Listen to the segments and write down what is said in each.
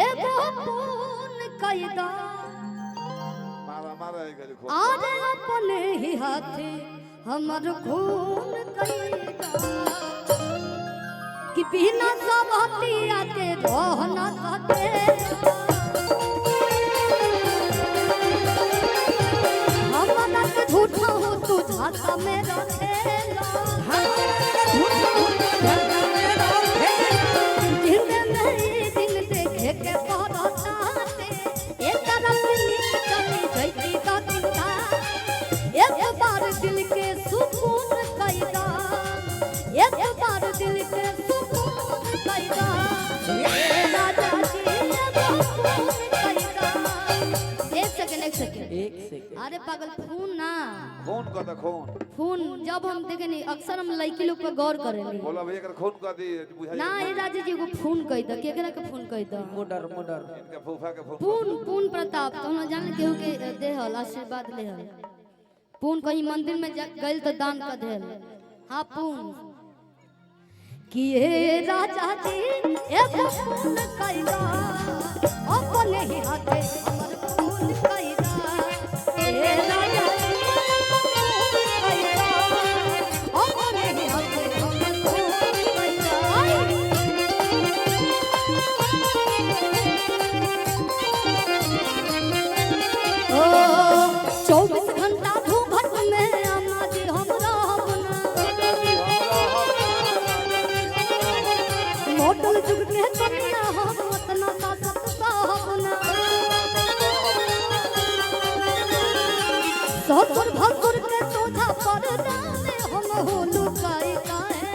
एगो खून कैदा मारा मारा है गली खून आज अपने ही हाथे हमर खून कैदा कि बिना सबतिया के रहना कते हमरा के झूठा हो तू झांसा में रखेला झूठा हो तो झरना में रखेला दिन में दिन देखे के पड़ताते एक तरफ नीक चली जैती तो चिंता एक बार दिल के सुकून कैदा एक बार दिल के सुकून कैदा राजा जी एक सेकंड अरे पागल खून ना खून का तो खून खून जब हम देखे नहीं अक्सर हम लड़की लोग पे गौर करेंगे बोला भैया कर खून का दी बुझाई ना ये राजा जी को फोन कह द केकरा के फोन कह द मोडर मोडर इनका फूफा के खून पून पून प्रताप तो हम जान केहू के देहल आशीर्वाद लेहल पून कहीं मंदिर में गइल तो दान कर देहल हां पून किए राजा जी एक फोन कैदा अपने ही हाथे हमर फोन कैदा ए राजा जी अपने ही हाथे हमर फोन कैदा ओ 24 घंटा घूंघट में अम्मा जी हमरा अपना मोटल जुग के कन्या हम उतना सासत साहबना ससुर भसुर के सोझा पर्दा में हम हो लुकाई काहे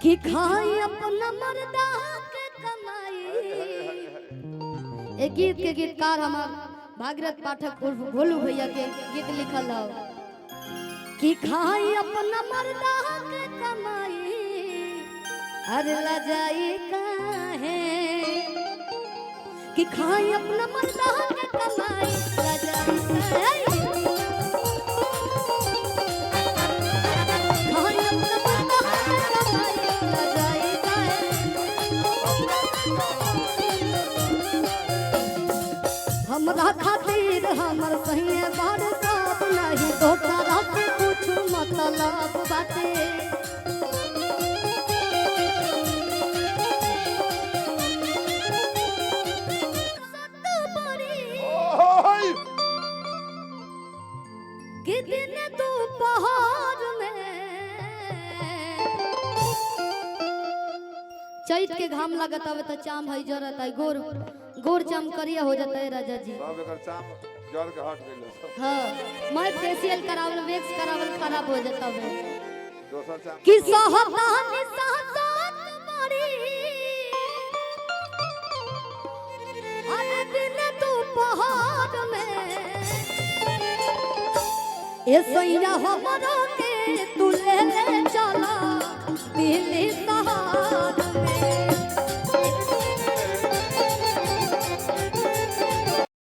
कि खाई अपना मर्दा के कमाई एक गीत के गीतकार हमार भागीरथ पाठक उर्फ भोलू भैया के गीत लिखल है कि खाई अपना मर्दा के कमाई अरे लजाई काहे कि खाई अपना मर्दा के कमाई लजाई काहे खाई अपना मर्दा के कमाई लजाई काहे हमरा खातिर हमर सही बार साथ नहीं धोखा रात कुछ मतलब बाटे ओए कि दिन दोपहर में चैत के घाम लगत हवे तो चाम है जरत है गोर गोर चाम करिया हो जाता है राजा जी सब एकर चाम जड़ के हट गइल सब हाँ मैं फेशियल करावल वैक्स करावल खराब हो जाता है दोसर चाम कि सहतानी सहतात बड़ी अरे दिन दोपहर में ए सैया हमरो के